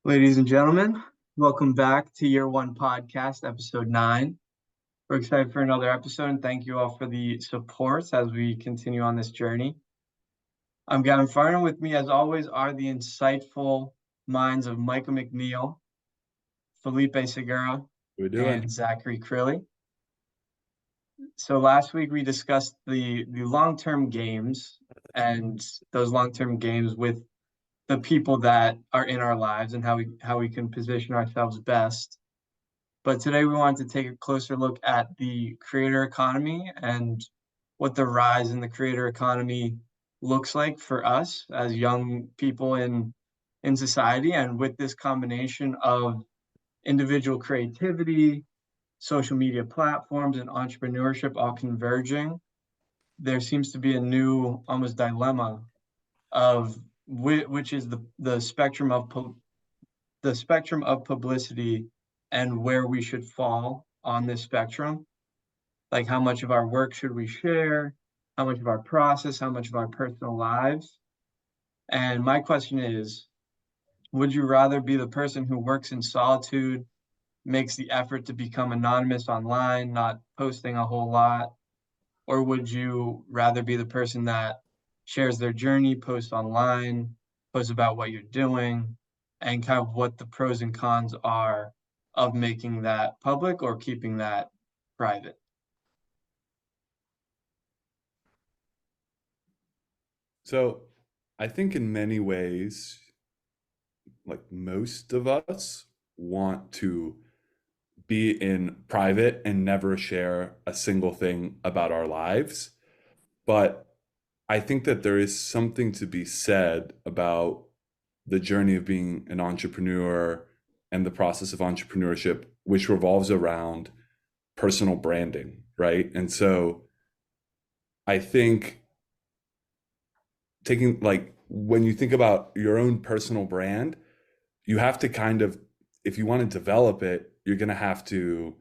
Ladies and gentlemen, welcome back to Year One Podcast, Episode 9. We're excited for another episode, and thank you all for the support as we continue on this journey. I'm Gavin Farnan. With me, as always, are the insightful minds of Micah McNeil, Felipe Segura, We're doing. and Zachary Crilley. So last week we discussed the long-term games and those long-term games with the people that are in our lives and how we can position ourselves best. But today we wanted to take a closer look at the creator economy and what the rise in the creator economy looks like for us as young people in society. And with this combination of individual creativity, social media platforms, and entrepreneurship all converging, there seems to be a new almost dilemma of which is the spectrum of publicity and where we should fall on this spectrum. Like how much of our work should we share, how much of our process, how much of our personal lives. And my question is, would you rather be the person who works in solitude, makes the effort to become anonymous online, not posting a whole lot? Or would you rather be the person that shares their journey, posts online, posts about what you're doing, and kind of what the pros and cons are of making that public or keeping that private? So I think in many ways, like most of us want to be in private and never share a single thing about our lives. But I think that there is something to be said about the journey of being an entrepreneur and the process of entrepreneurship, which revolves around personal branding, right? And so I think taking, like, when you think about your own personal brand, you have to kind of, if you want to develop it, you're going to have to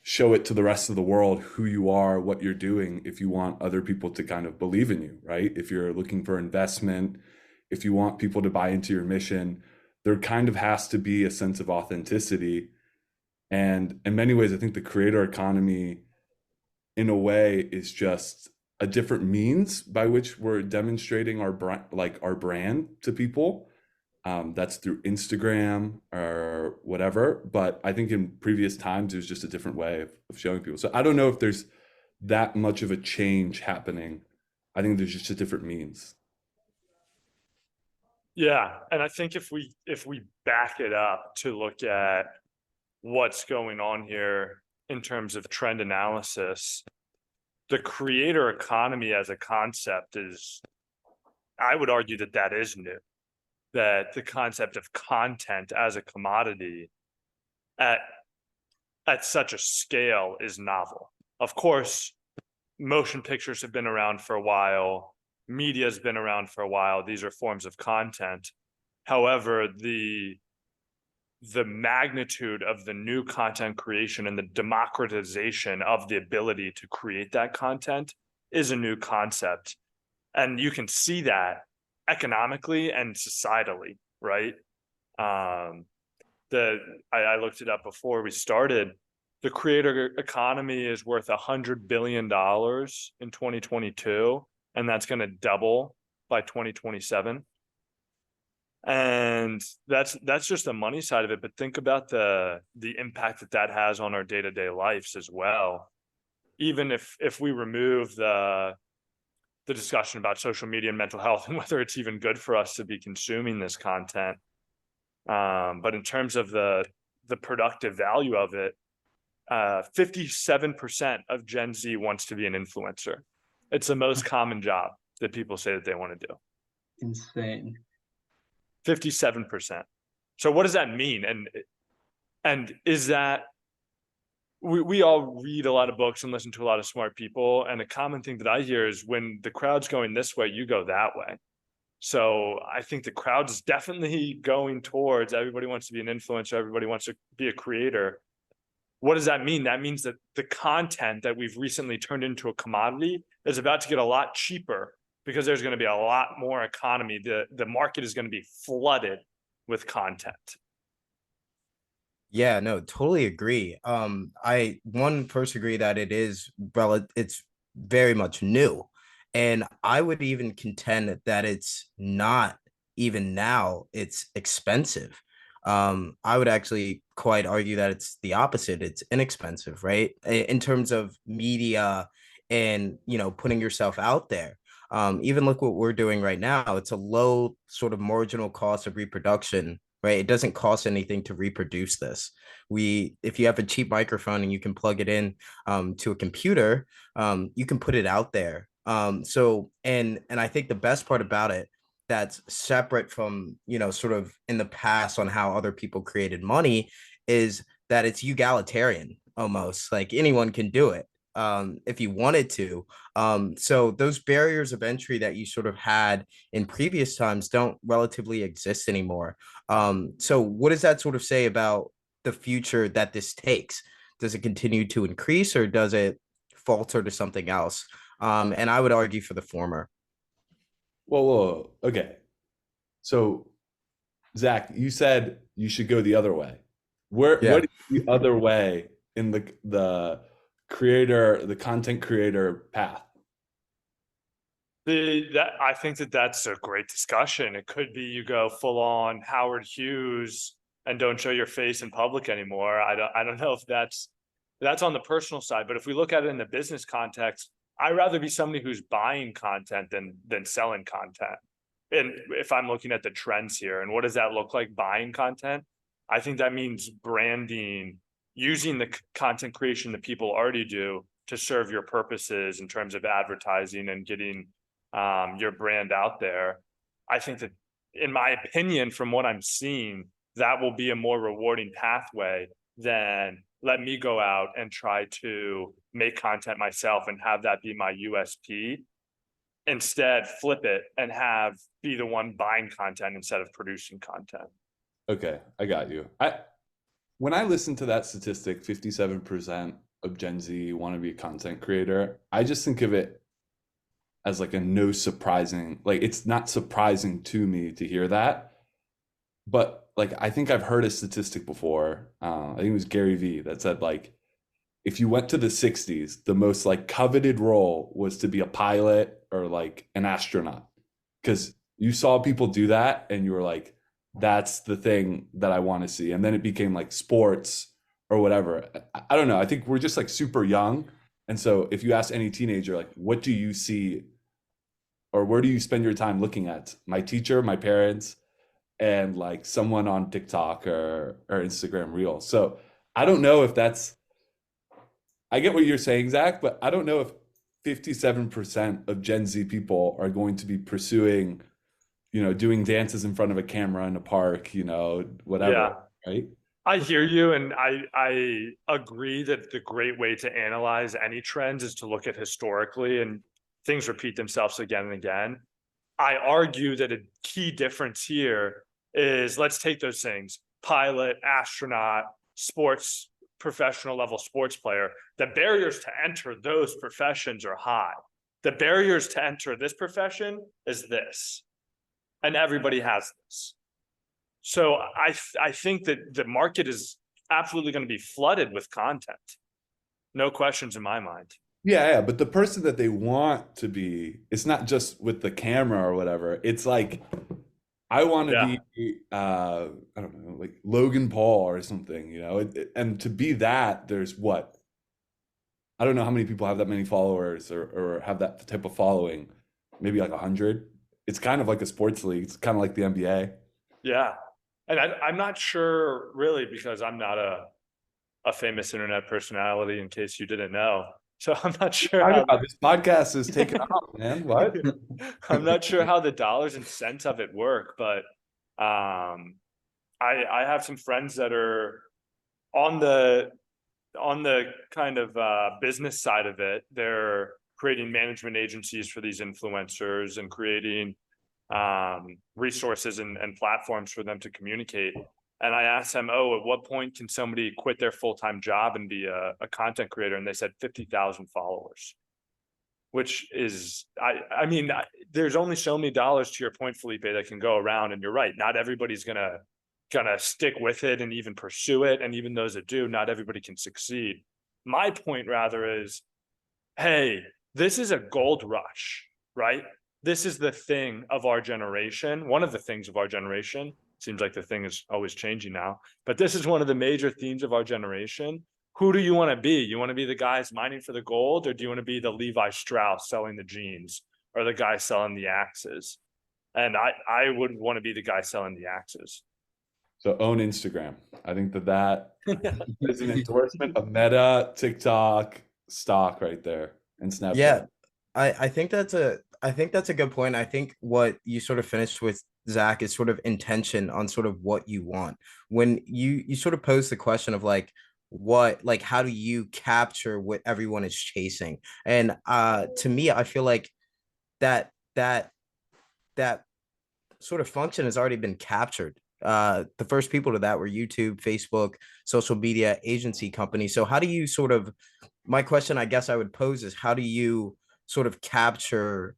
show it to the rest of the world who you are, what you're doing, if you want other people to kind of believe in you, right? If you're looking for investment, if you want people to buy into your mission, there kind of has to be a sense of authenticity. And in many ways, I think the creator economy, in a way, is just a different means by which we're demonstrating our brand to people. That's through Instagram or whatever. But I think in previous times, it was just a different way of showing people. So I don't know if there's that much of a change happening. I think there's just a different means. Yeah, and I think if we back it up to look at what's going on here in terms of trend analysis, the creator economy as a concept is, I would argue that is new. That the concept of content as a commodity at such a scale is novel. Of course, motion pictures have been around for a while. Media's been around for a while. These are forms of content. However, the magnitude of the new content creation and the democratization of the ability to create that content is a new concept. And you can see that economically and societally, right? I looked it up before we started. The creator economy is worth $100 billion in 2022, and that's going to double by 2027. And that's just the money side of it. But think about the impact that has on our day-to-day lives as well. Even if we remove the discussion about social media and mental health and whether it's even good for us to be consuming this content. But in terms of the productive value of it, 57% of Gen Z wants to be an influencer. It's the most common job that people say that they want to do. Insane. 57%. So what does that mean? And is that, we all read a lot of books and listen to a lot of smart people. And a common thing that I hear is when the crowd's going this way, you go that way. So I think the crowd is definitely going towards everybody wants to be an influencer. Everybody wants to be a creator. What does that mean? That means that the content that we've recently turned into a commodity is about to get a lot cheaper because there's going to be a lot more economy. The market is going to be flooded with content. Yeah, no, totally agree. I one first agree that it's very much new. And I would even contend that it's not even now, it's expensive. I would actually quite argue that it's the opposite. It's inexpensive, right? In terms of media and, putting yourself out there. Even look what we're doing right now. It's a low sort of marginal cost of reproduction, right? It doesn't cost anything to reproduce this. If you have a cheap microphone and you can plug it in to a computer, you can put it out there. And I think the best part about it that's separate from, sort of in the past on how other people created money is that it's egalitarian almost. Like anyone can do it if you wanted to. So those barriers of entry that you sort of had in previous times don't relatively exist anymore. So what does that sort of say about the future that this takes? Does it continue to increase or does it falter to something else? And I would argue for the former. Whoa, okay. So Zach, you said you should go the other way. Yeah. What is the other way in the content creator path? I think that's a great discussion. It could be you go full on Howard Hughes and don't show your face in public anymore. I don't know if that's on the personal side, but if we look at it in the business context, I'd rather be somebody who's buying content than selling content. And if I'm looking at the trends here, and what does that look like buying content? I think that means branding, using the content creation that people already do to serve your purposes in terms of advertising and getting your brand out there. I think that, in my opinion, from what I'm seeing, that will be a more rewarding pathway than let me go out and try to make content myself and have that be my USP. Instead, flip it and be the one buying content instead of producing content. Okay, I got you. When I listen to that statistic, 57% of Gen Z want to be a content creator, I just think of it as like like it's not surprising to me to hear that. But like I think I've heard a statistic before. I think it was Gary Vee that said like if you went to the 60s, the most like coveted role was to be a pilot or like an astronaut. Because you saw people do that and you were like, that's the thing that I want to see. And then it became like sports or whatever. I don't know. I think we're just like super young. And so if you ask any teenager, like, what do you see or where do you spend your time looking at? My teacher, my parents, and like someone on TikTok or Instagram Reel. So I don't know if I get what you're saying, Zach, but I don't know if 57% of Gen Z people are going to be pursuing, doing dances in front of a camera in a park, whatever, Yeah. right? I hear you, and I agree that the great way to analyze any trends is to look at historically, and things repeat themselves again and again. I argue that a key difference here is, let's take those things: pilot, astronaut, sports, professional level sports player. The barriers to enter those professions are high. The barriers to enter this profession is this, and everybody has this. So I think that the market is absolutely going to be flooded with content. No questions in my mind. Yeah, but the person that they want to be, it's not just with the camera or whatever. It's like I want to Yeah. be I don't know, like Logan Paul or something, and to be that, there's what? I don't know how many people have that many followers or have that type of following. Maybe like 100. It's kind of like a sports league. It's kind of like the NBA. Yeah. And I'm not sure really, because I'm not a famous internet personality, in case you didn't know. So I'm not sure I how know this podcast is taking off, man. What? I'm not sure how the dollars and cents of it work, but I have some friends that are on the kind of business side of it. They're creating management agencies for these influencers and creating resources and platforms for them to communicate. And I asked them, oh, at what point can somebody quit their full-time job and be a content creator? And they said 50,000 followers, which is, I mean, there's only so many dollars, to your point, Felipe, that can go around. And you're right, not everybody's going to gonna stick with it and even pursue it. And even those that do, not everybody can succeed. My point rather is, hey, this is a gold rush, right? This is the thing of our generation. One of the things of our generation. Seems like the thing is always changing now, but this is one of the major themes of our generation. Who do you want to be? You want to be the guys mining for the gold, or do you want to be the Levi Strauss selling the jeans, or the guy selling the axes? And I would want to be the guy selling the axes. So own Instagram. I think that is an endorsement of Meta, TikTok, stock right there, and Snapchat. Yeah, I think that's a good point. I think what you sort of finished with, Zach, is sort of intention on sort of what you want. When you sort of pose the question of like how do you capture what everyone is chasing? And to me, I feel like that that sort of function has already been captured. The first people to that were YouTube, Facebook, social media, agency companies. So how do you sort of, my question I guess I would pose is, how do you sort of capture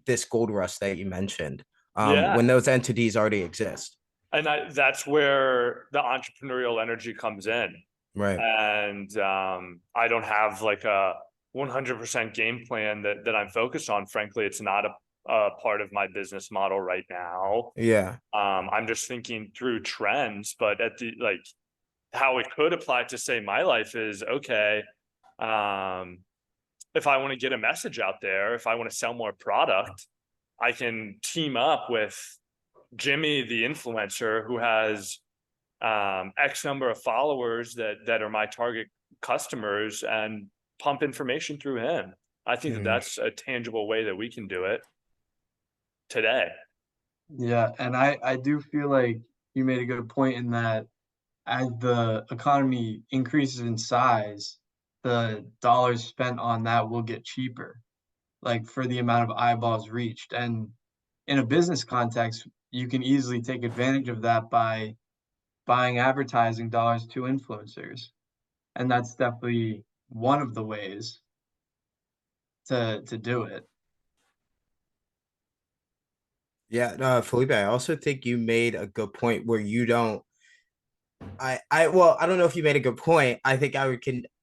this gold rush that you mentioned when those entities already exist? And that's where the entrepreneurial energy comes in. Right. And I don't have like a 100% game plan that I'm focused on. Frankly, it's not a part of my business model right now. Yeah. I'm just thinking through trends, but at the like how it could apply to say my life is okay. If I want to get a message out there, if I want to sell more product, I can team up with Jimmy, the influencer, who has X number of followers that are my target customers, and pump information through him. I think that's a tangible way that we can do it today. Yeah, and I do feel like you made a good point in that as the economy increases in size, the dollars spent on that will get cheaper, like for the amount of eyeballs reached. And in a business context, you can easily take advantage of that by buying advertising dollars to influencers. And that's definitely one of the ways to do it. Yeah, Felipe, I also think you made a good point where you don't. I don't know if you made a good point. I think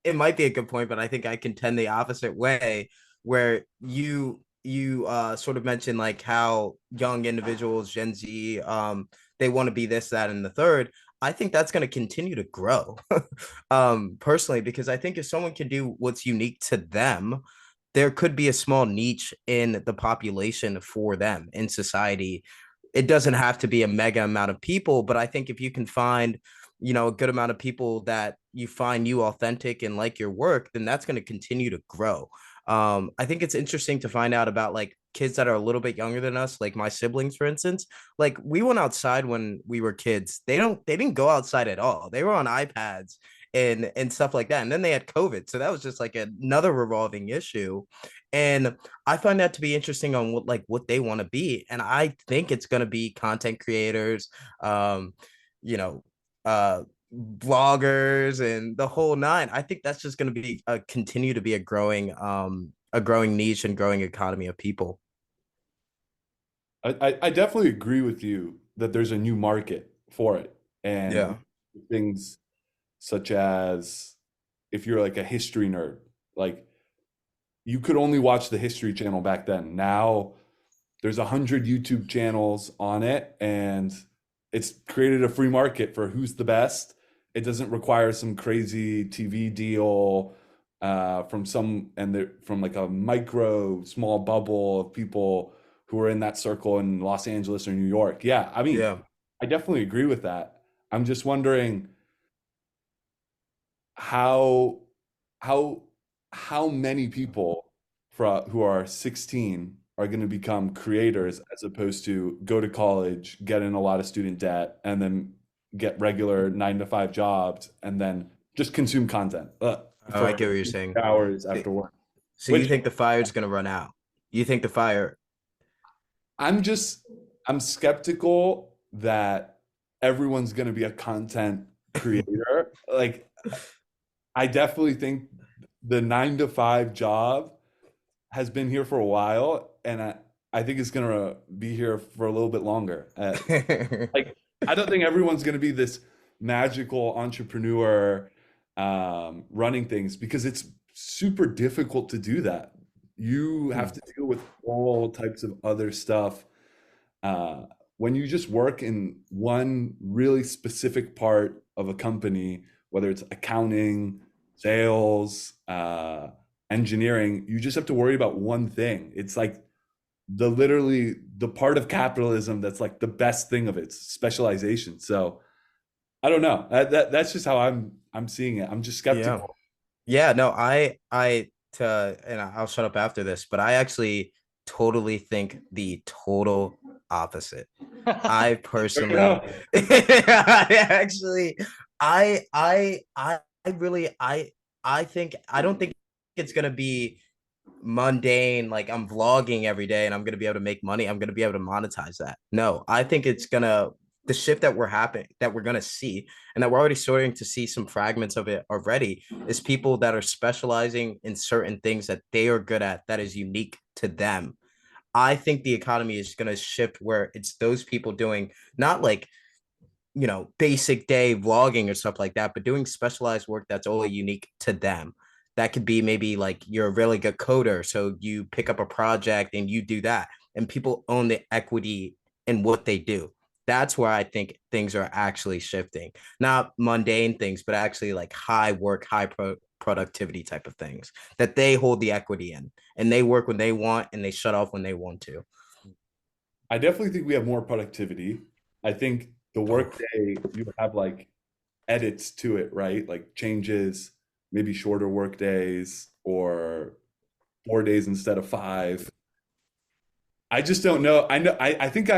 it might be a good point, but I think I contend the opposite way, where you sort of mentioned like how young individuals, Gen Z, they want to be this, that, and the third. I think that's going to continue to grow, personally, because I think if someone can do what's unique to them, there could be a small niche in the population for them in society. It doesn't have to be a mega amount of people, but I think if you can find, a good amount of people that you find you authentic and like your work, then that's going to continue to grow. I think it's interesting to find out about like kids that are a little bit younger than us, like my siblings, for instance. Like we went outside when we were kids. They didn't go outside at all. They were on iPads and stuff like that. And then they had COVID. So that was just like another revolving issue. And I find that to be interesting on what they want to be. And I think it's going to be content creators, you know, bloggers and the whole nine. I think that's just going to be continue to be a growing niche and growing economy of people. I definitely agree with you that there's a new market for it. And Yeah. things such as if you're like a history nerd, like you could only watch the History Channel back then. Now there's 100 YouTube channels on it, and it's created a free market for who's the best. It doesn't require some crazy TV deal from like a micro small bubble of people who are in that circle in Los Angeles or New York. Yeah, I mean, Yeah. I definitely agree with that. I'm just wondering how many people who are 16 are going to become creators as opposed to go to college, get in a lot of student debt, and then get regular 9 to 5 jobs and then just consume content I for get what you're saying. hours after work. So you think the fire is going to run out? You think the fire? I'm skeptical that everyone's going to be a content creator. Like, I definitely think the 9 to 5 job has been here for a while, and I think it's going to be here for a little bit longer. Like I don't think everyone's going to be this magical entrepreneur running things, because it's super difficult to do that. You have to deal with all types of other stuff. When you just work in one really specific part of a company, whether it's accounting, sales, engineering, you just have to worry about one thing. It's like literally the part of capitalism that's like the best thing of its specialization. So I don't know. That's just how I'm seeing it. I'm just skeptical. Yeah, no, and I'll shut up after this, but I actually totally think the total opposite. I personally, I actually, I really, I don't think it's gonna be mundane, like I'm vlogging every day and I'm gonna be able to make money. I'm gonna be able to monetize that. No, I think it's gonna the shift that we're gonna see, and that we're already starting to see some fragments of it already, is people that are specializing in certain things that they are good at, that is unique to them. I think the economy is gonna shift where it's those people doing not like basic day vlogging or stuff like that, but doing specialized work that's only unique to them. That could be maybe like you're a really good coder, so you pick up a project and you do that, and people own the equity in what they do. That's where I think things are actually shifting. Not mundane things, but actually like high work, productivity type of things that they hold the equity in, and they work when they want and they shut off when they want to. I definitely think we have more productivity. I think the workday, you have like edits to it, right? Like changes, maybe shorter work days or 4 days instead of 5. I just don't know. I think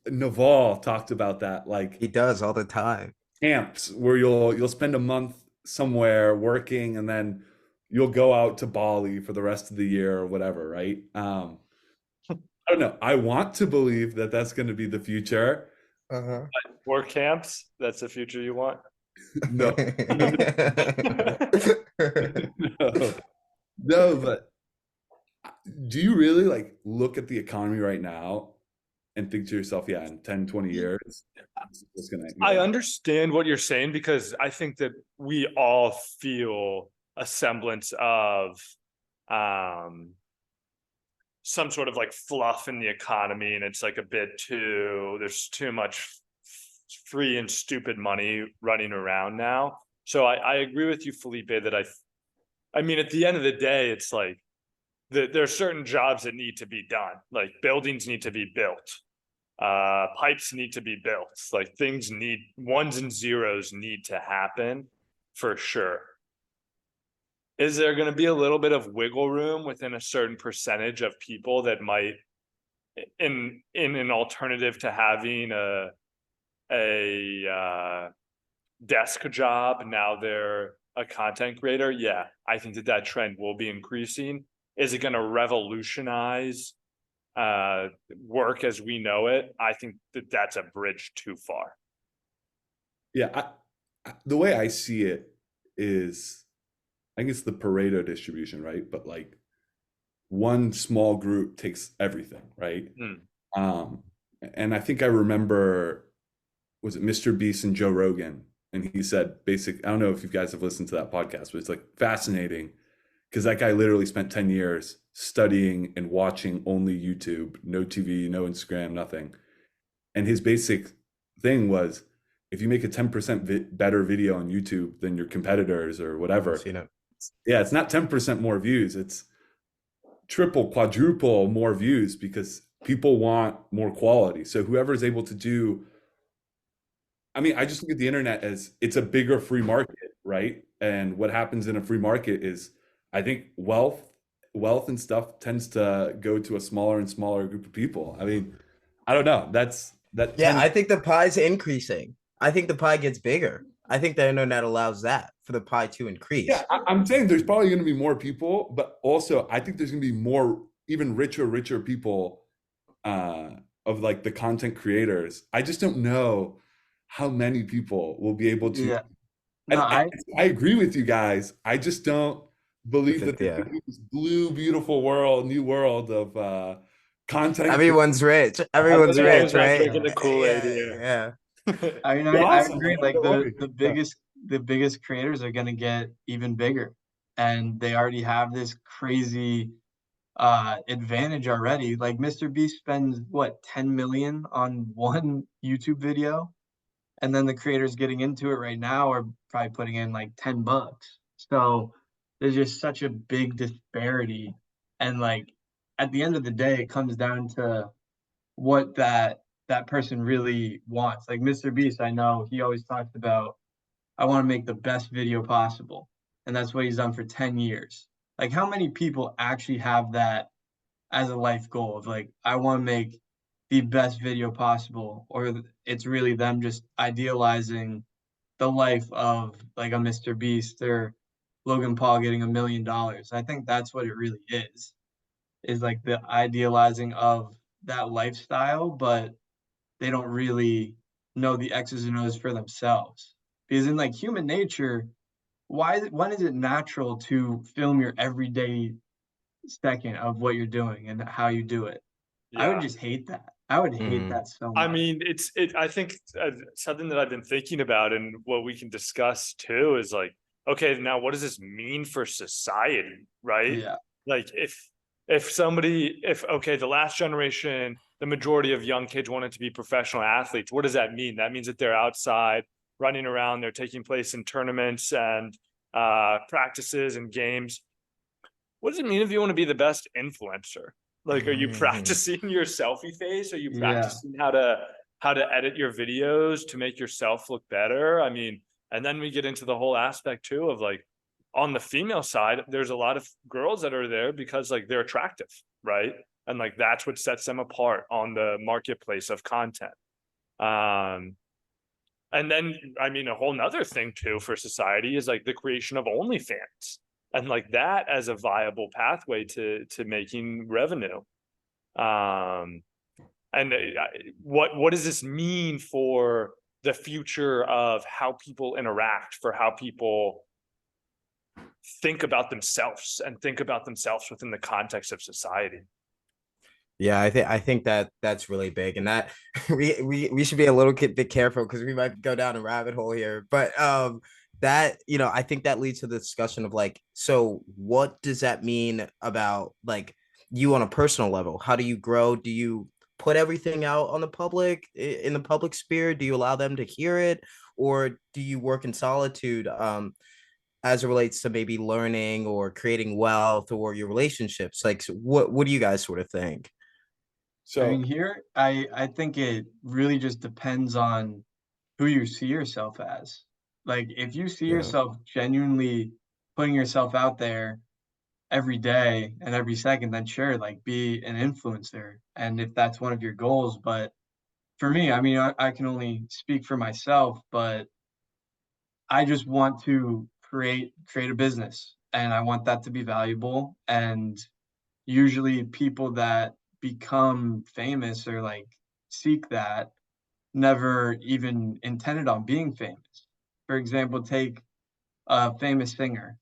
Naval talked about that, like He does all the time. camps where you'll spend a month somewhere working and then you'll go out to Bali for the rest of the year or whatever, right? I don't know. I want to believe that that's going to be the future. Work camps, that's the future you want? No, no, no, but do you really like look at the economy right now and think to yourself, yeah, in 10, 20 years, it's gonna, I understand what you're saying, because I think that we all feel a semblance of some sort of like fluff in the economy, and it's like a bit there's too much free and stupid money running around now. So I agree with you, Felipe, that I mean, at the end of the day, it's like there are certain jobs that need to be done. Like buildings need to be built. Pipes need to be built. Like ones and zeros need to happen for sure. Is there going to be a little bit of wiggle room within a certain percentage of people that might, in an alternative to having a desk job, now they're a content creator? Yeah, I think that trend will be increasing. Is it going to revolutionize work as we know it? I think that that's a bridge too far. Yeah, the way I see it is, I guess the Pareto distribution, right? But like one small group takes everything, right? And I think I remember, was it Mr. Beast and Joe Rogan? And he said I don't know if you guys have listened to that podcast, but it's like fascinating, because that guy literally spent 10 years studying and watching only YouTube, no TV, no Instagram, nothing. And his basic thing was, if you make a 10% better video on YouTube than your competitors or whatever, yeah, it's not 10% more views, it's triple, quadruple more views, because people want more quality. So whoever's able to do, I mean, I just look at the internet as it's a bigger free market, right? And what happens in a free market is, I think wealth and stuff tends to go to a smaller and smaller group of people. I mean, I don't know. I think the pie's increasing. I think the pie gets bigger. I think the internet allows that for the pie to increase. Yeah, I'm saying there's probably going to be more people, but also I think there's going to be more, even richer people of like the content creators. I just don't know how many people will be able to. Yeah. No, I agree with you guys. I just don't believe that Yeah. this blue, beautiful new world of content. Everyone's rich. Everyone's rich, right? Drinking the Kool-Aid here. Yeah. I mean, I Awesome. agree. Man, Like don't worry. Yeah. the biggest creators are gonna get even bigger, and they already have this crazy advantage already. Like Mr. Beast spends what 10 million on one YouTube video, and then the creators getting into it right now are probably putting in like $10. So there's just such a big disparity, and like at the end of the day, it comes down to what that person really wants. Like Mr. Beast, I know he always talks about, I want to make the best video possible. And that's what he's done for 10 years. Like how many people actually have that as a life goal of like, I want to make the best video possible, or it's really them just idealizing the life of like a Mr. Beast or Logan Paul getting $1 million. I think that's what it really is like the idealizing of that lifestyle, but they don't really know the X's and O's for themselves. Because in like human nature, when is it natural to film your everyday second of what you're doing and how you do it? I would Yeah. just hate that. I would hate Mhm. that so I much. mean, I think something that I've been thinking about and what we can discuss too is like, okay, now what does this mean for society, right? Yeah. Like if somebody, if, okay, the last generation, the majority of young kids wanted to be professional athletes, what does that mean? That means that they're outside running around, they're taking place in tournaments and practices and games. What does it mean if you want to be the best influencer? Like, are you Mhm. practicing your selfie face? Are you Yeah. practicing how to edit your videos to make yourself look better? I mean, and then we get into the whole aspect too of like on the female side, there's a lot of girls that are there because like they're attractive, right? And like that's what sets them apart on the marketplace of content. Um, and then, I mean, a whole nother thing too for society is like the creation of OnlyFans and like that as a viable pathway to making revenue. Um, and what does this mean for the future of how people interact, for how people think about themselves and think about themselves within the context of society? Yeah, I think that that's really big, and that we should be a little bit careful because we might go down a rabbit hole here. But that I think that leads to the discussion of like, so what does that mean about like you on a personal level? How do you grow? Do you put everything out on the public in the public sphere? Do you allow them to hear it, or do you work in solitude? As it relates to maybe learning or creating wealth or your relationships, like so what do you guys sort of think? I mean, So here, I think it really just depends on who you see yourself as. Like, if you see Yeah. yourself genuinely putting yourself out there every day and every second, then sure, like be an influencer. And if that's one of your goals, but for me, I mean, I can only speak for myself, but I just want to create a business and I want that to be valuable. And usually people that become famous or like seek that never even intended on being famous. For example, take a famous singer.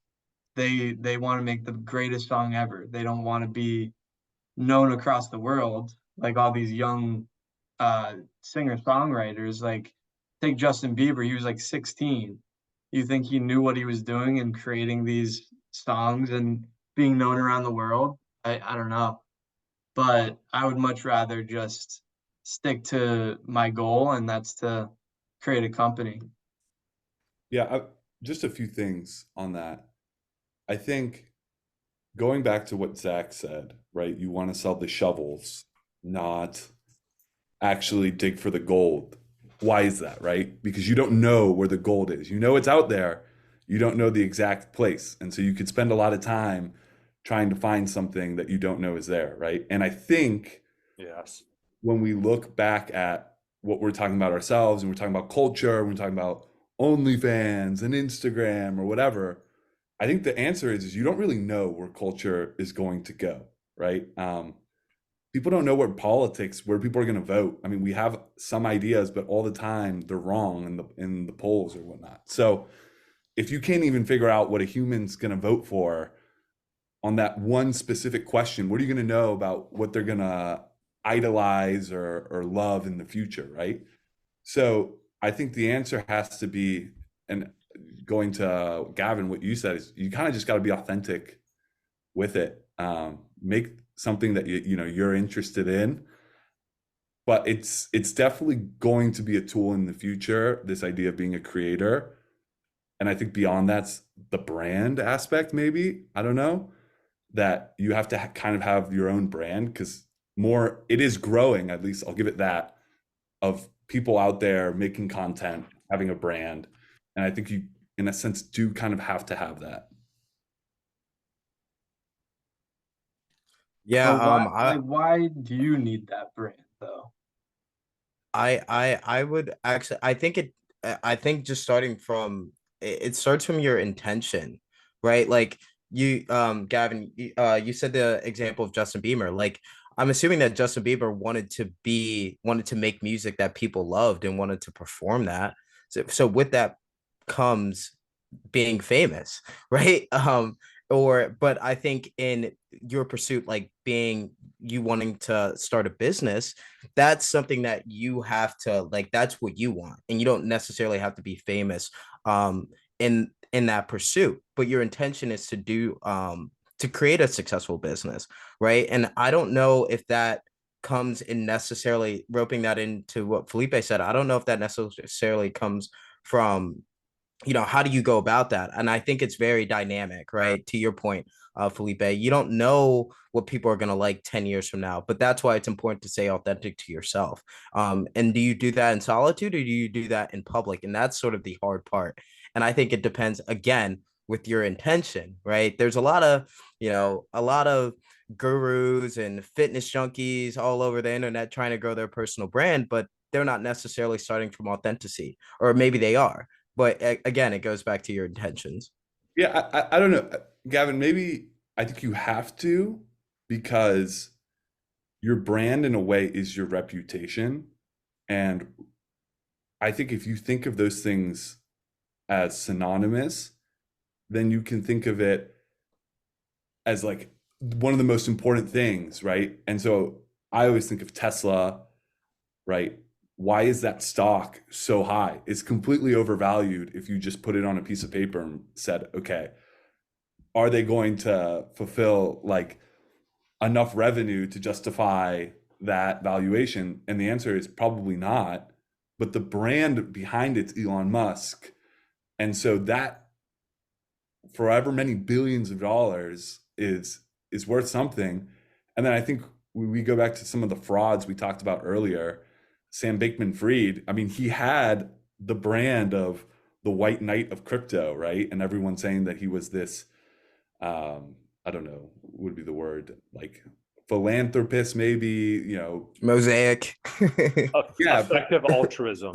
They want to make the greatest song ever. They don't want to be known across the world like all these young singer songwriters. Like take Justin Bieber, he was like 16. You think he knew what he was doing and creating these songs and being known around the world? I don't know. But I would much rather just stick to my goal, and that's to create a company. yeah, just a few things on that. I think going back to what Zach said, right? You want to sell the shovels, not actually dig for the gold. Why is that, right? Because you don't know where the gold is. You know it's out there, you don't know the exact place. And so you could spend a lot of time trying to find something that you don't know is there, right? And I think Yes. when we look back at what we're talking about ourselves and we're talking about culture, we're talking about OnlyFans and Instagram or whatever, I think the answer is you don't really know where culture is going to go, right? People don't know where people are going to vote. I mean, we have some ideas, but all the time they're wrong in the polls or whatnot. So if you can't even figure out what a human's going to vote for on that one specific question, what are you going to know about what they're going to idolize or love in the future, right? So I think the answer has to be, and going to Gavin, what you said is you kind of just got to be authentic with it. Make something that you're interested in, but it's definitely going to be a tool in the future. This idea of being a creator, and I think beyond that's the brand aspect. Maybe I don't know that you have to kind of have your own brand because more it is growing. At least I'll give it that of people out there making content, having a brand, and I think you, in a sense, do kind of have to have that. Yeah, But why do you need that brand though? I would actually, I think just starting from it starts from your intention, right? Like you, Gavin, you said the example of Justin Bieber. Like I'm assuming that Justin Bieber wanted to make music that people loved and wanted to perform that. So with that comes being famous, right? But I think in your pursuit, like being you wanting to start a business, that's something that you have to like, that's what you want. And you don't necessarily have to be famous in that pursuit, but your intention is to create a successful business, right? And I don't know if that comes in necessarily roping that into what Felipe said. I don't know if that necessarily comes from how do you go about that? And I think it's very dynamic, right? To your point, Felipe, you don't know what people are going to like 10 years from now, but that's why it's important to stay authentic to yourself. And do you do that in solitude or do you do that in public? And that's sort of the hard part. And I think it depends again with your intention, right? There's a lot of gurus and fitness junkies all over the internet trying to grow their personal brand, but they're not necessarily starting from authenticity, or maybe they are, but again, it goes back to your intentions. Yeah, I don't know, Gavin. Maybe I think you have to because your brand, in a way, is your reputation, and I think if you think of those things as synonymous, then you can think of it as like one of the most important things, right? And so I always think of Tesla, right? Why is that stock so high? It's completely overvalued if you just put it on a piece of paper and said, okay, are they going to fulfill like enough revenue to justify that valuation? And the answer is probably not. But the brand behind it's Elon Musk. And so that forever many billions of dollars is worth something. And then I think we go back to some of the frauds we talked about earlier. Sam Bankman-Fried, I mean, he had the brand of the white knight of crypto, right? And everyone saying that he was this, I don't know, what would be the word, like philanthropist, maybe, Mosaic. yeah, Effective altruism.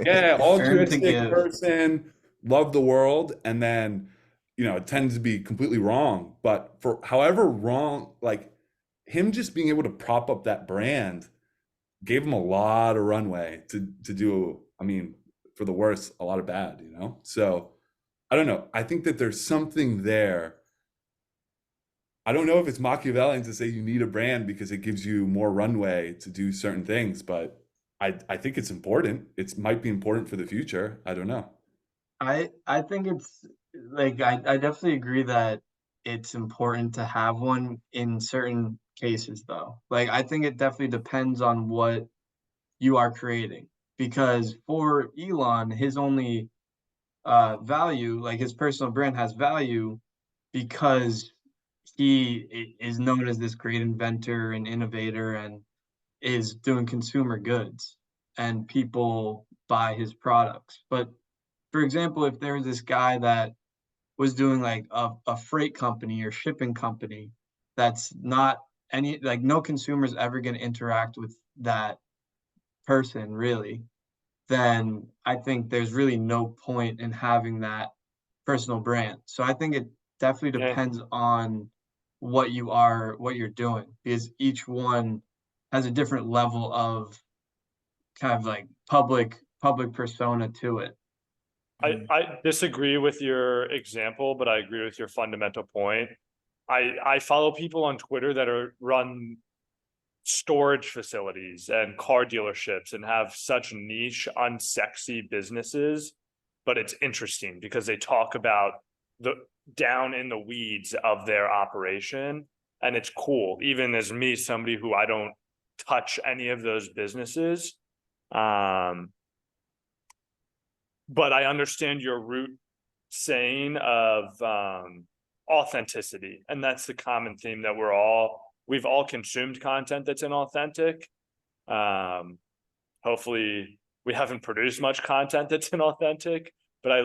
yeah, Earn to altruistic give. person, love the world, and then it tends to be completely wrong. But for however wrong, like him just being able to prop up that brand gave him a lot of runway to do, I mean, for the worse, a lot of bad. So I don't know. I think that there's something there. I don't know if it's Machiavellian to say you need a brand because it gives you more runway to do certain things, but I think it's important. It might be important for the future. I don't know. I think it's like I definitely agree that it's important to have one in certain cases though. Like I think it definitely depends on what you are creating. Because for Elon, his only value, like his personal brand has value because is known as this great inventor and innovator and is doing consumer goods and people buy his products. But for example, if there was this guy that was doing like a freight company or shipping company that's not any like no consumer's ever going to interact with that person really, then I think there's really no point in having that personal brand. So I think it definitely Yeah. depends on what you're doing, because each one has a different level of kind of like public persona to it. I disagree with your example, but I agree with your fundamental point. I follow people on Twitter that run storage facilities and car dealerships and have such niche, unsexy businesses, but it's interesting because they talk about the down in the weeds of their operation, and it's cool. Even as me, somebody who I don't touch any of those businesses, but I understand your root saying of authenticity, and that's the common theme that we've all consumed content that's inauthentic. Hopefully we haven't produced much content that's inauthentic, but I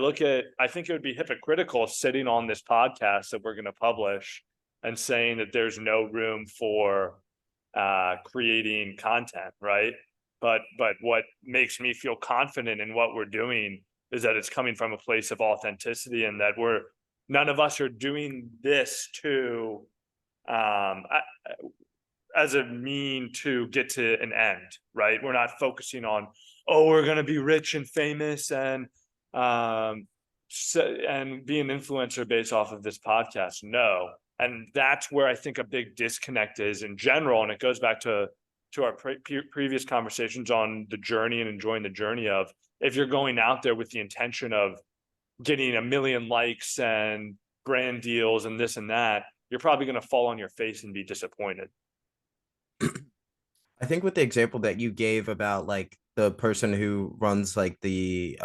think it would be hypocritical sitting on this podcast that we're going to publish and saying that there's no room for creating content, right? But what makes me feel confident in what we're doing is that it's coming from a place of authenticity, and that none of us are doing this to as a mean to get to an end, right? We're not focusing on, oh, we're going to be rich and famous and be an influencer based off of this podcast. No. And that's where I think a big disconnect is in general. And it goes back to our previous conversations on the journey and enjoying the journey of, if you're going out there with the intention of getting 1 million likes and brand deals and this and that, you're probably going to fall on your face and be disappointed. I think with the example that you gave about like the person who runs like the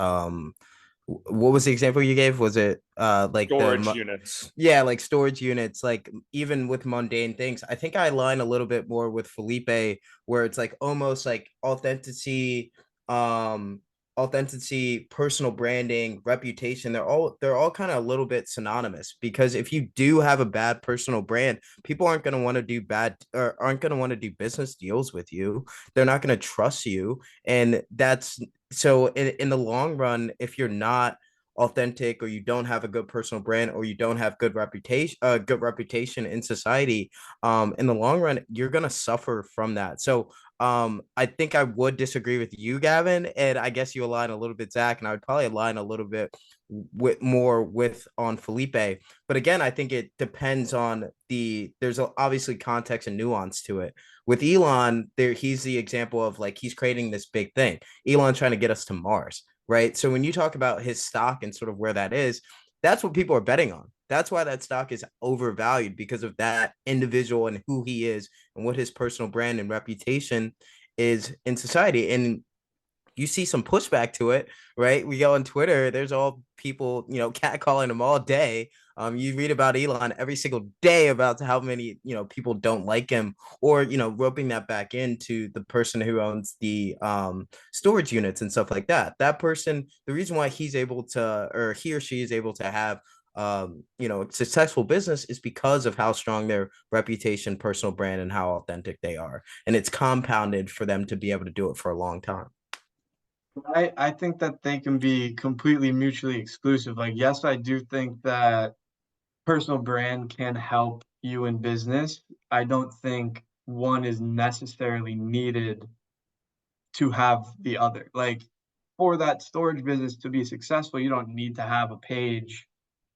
what was the example you gave? Was it like storage units? Yeah, like storage units, like even with mundane things. I think I align a little bit more with Felipe, where it's like almost like authenticity, personal branding, reputation. They're all kind of a little bit synonymous, because if you do have a bad personal brand, people aren't going to want to do aren't going to want to do business deals with you. They're not going to trust you. And that's so in the long run, if you're not authentic, or you don't have a good personal brand, or you don't have good reputation in society, in the long run, you're going to suffer from that. So I think I would disagree with you, Gavin, and I guess you align a little bit, Zach, and I would probably align a little bit with on Felipe. But again, I think it depends on there's obviously context and nuance to it. With Elon, he's the example of like, he's creating this big thing. Elon's trying to get us to Mars, right? So when you talk about his stock and sort of where that is, that's what people are betting on. That's why that stock is overvalued, because of that individual and who he is and what his personal brand and reputation is in society. And you see some pushback to it, right? We go on Twitter, there's all people, catcalling him all day. You read about Elon every single day about how many, people don't like him, or, roping that back into the person who owns the storage units and stuff like that. That person, the reason why he's able to, or he or she is able to have successful business, is because of how strong their reputation, personal brand, and how authentic they are. And it's compounded for them to be able to do it for a long time. I think that they can be completely mutually exclusive. Like, yes, I do think that personal brand can help you in business. I don't think one is necessarily needed to have the other. Like, for that storage business to be successful, you don't need to have a page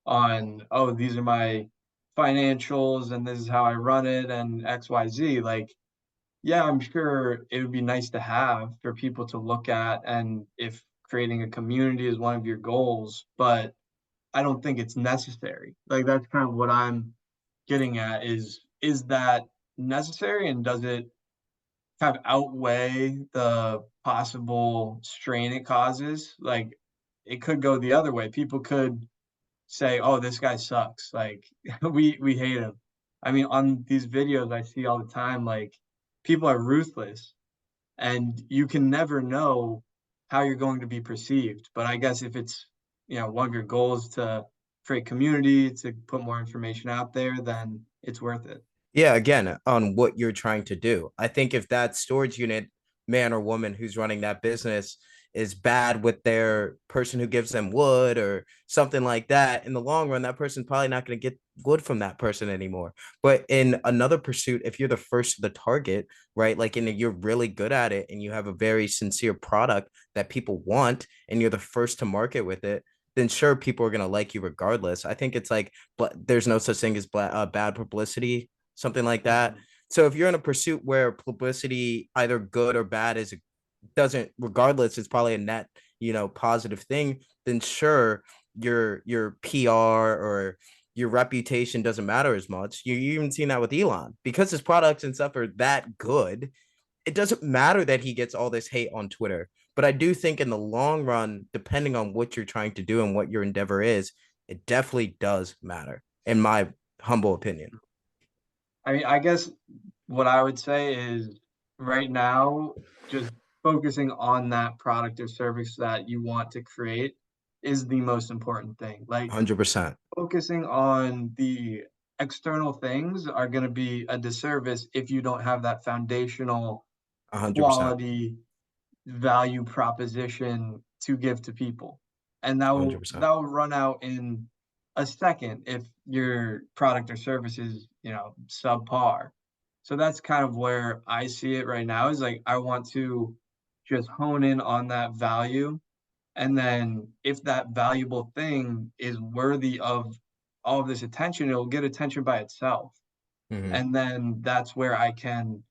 on, oh, these are my financials and this is how I run it and XYZ. Like, yeah, I'm sure it would be nice to have for people to look at, and if creating a community is one of your goals, but I don't think it's necessary. Like, that's kind of what I'm getting at is that necessary, and does it kind of outweigh the possible strain it causes? Like, it could go the other way. People could say, "Oh, this guy sucks. Like, we hate him." I mean, on these videos I see all the time, like, people are ruthless, and you can never know how you're going to be perceived. But I guess if it's, one of your goals to create community, to put more information out there, then it's worth it. Yeah, again, on what you're trying to do. I think if that storage unit man or woman who's running that business is bad with their person who gives them wood or something like that, in the long run, that person's probably not going to get wood from that person anymore. But in another pursuit, if you're the first to the target, right, like, and you're really good at it and you have a very sincere product that people want and you're the first to market with it, then sure, people are going to like you regardless. I think it's like, but there's no such thing as bad publicity, something like that. So if you're in a pursuit where publicity, either good or bad, doesn't, regardless, it's probably a net, positive thing, then sure, your PR or your reputation doesn't matter as much. You even seen that with Elon, because his products and stuff are that good. It doesn't matter that he gets all this hate on Twitter. But I do think in the long run, depending on what you're trying to do and what your endeavor is, it definitely does matter, in my humble opinion. I mean, I guess what I would say is right now, just focusing on that product or service that you want to create is the most important thing. Like 100%. focusing on the external things are going to be a disservice if you don't have that foundational 100%. quality value proposition to give to people. And that will 100%. that will run out in a second if your product or service is, subpar. So that's kind of where I see it right now, is like I want to just hone in on that value. And then if that valuable thing is worthy of all of this attention, it'll get attention by itself. Mhm. And then that's where I can,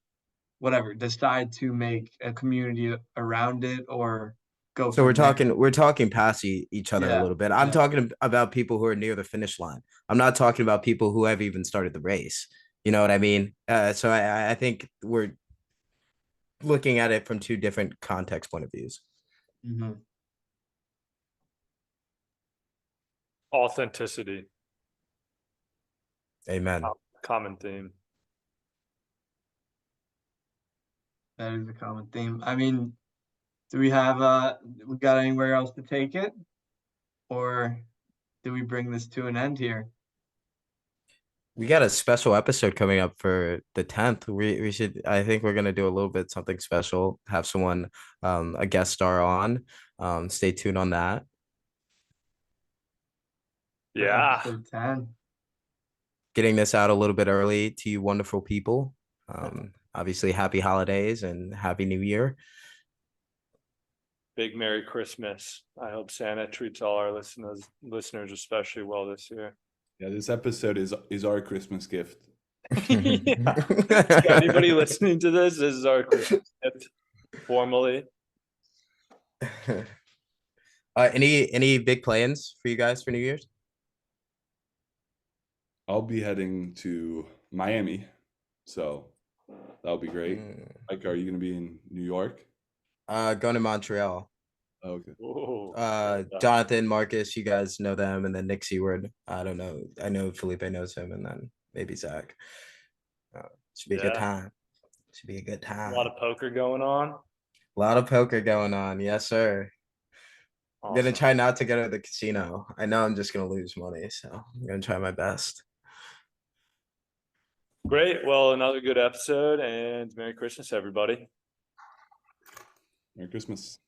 whatever, decide to make a community around it or go So we're from there. talking past each other a Yeah, little bit. I'm yeah. talking about people who are near the finish line. I'm not talking about people who have even started the race. You know what I mean? So I think we're looking at it from two different context point of views. Mhm. Authenticity, Amen. common theme. That is a common theme. I mean, do we got anywhere else to take it? Or do we bring this to an end here? We got a special episode coming up for the 10th. We should, I think we're gonna do a little bit something special, have someone a guest star on. Stay tuned on that. For Yeah. episode 10. Getting this out a little bit early to you wonderful people. Obviously happy holidays and happy new year. Big Merry Christmas. I hope Santa treats all our listeners especially well this year. Yeah, this episode is our Christmas gift. Yeah. So anybody listening to this is our Christmas gift formally. Any big plans for you guys for New Year's? I'll be heading to Miami, so that'll be great. Mike, are you going to be in New York? Going to Montreal. Oh, okay. Ooh, Jonathan, Marcus, you guys know them, and then Nick Seward. I don't know. I know Felipe knows him, and then maybe Zach. Should be a good Yeah. time. Should be a good a time. lot of poker going on. A lot of poker going on. Yes, sir. I'm gonna Awesome. try not to go to the casino. I know I'm just gonna lose money, so I'm gonna try my best. Great. Well, another good episode, and Merry Christmas, everybody. Merry Christmas.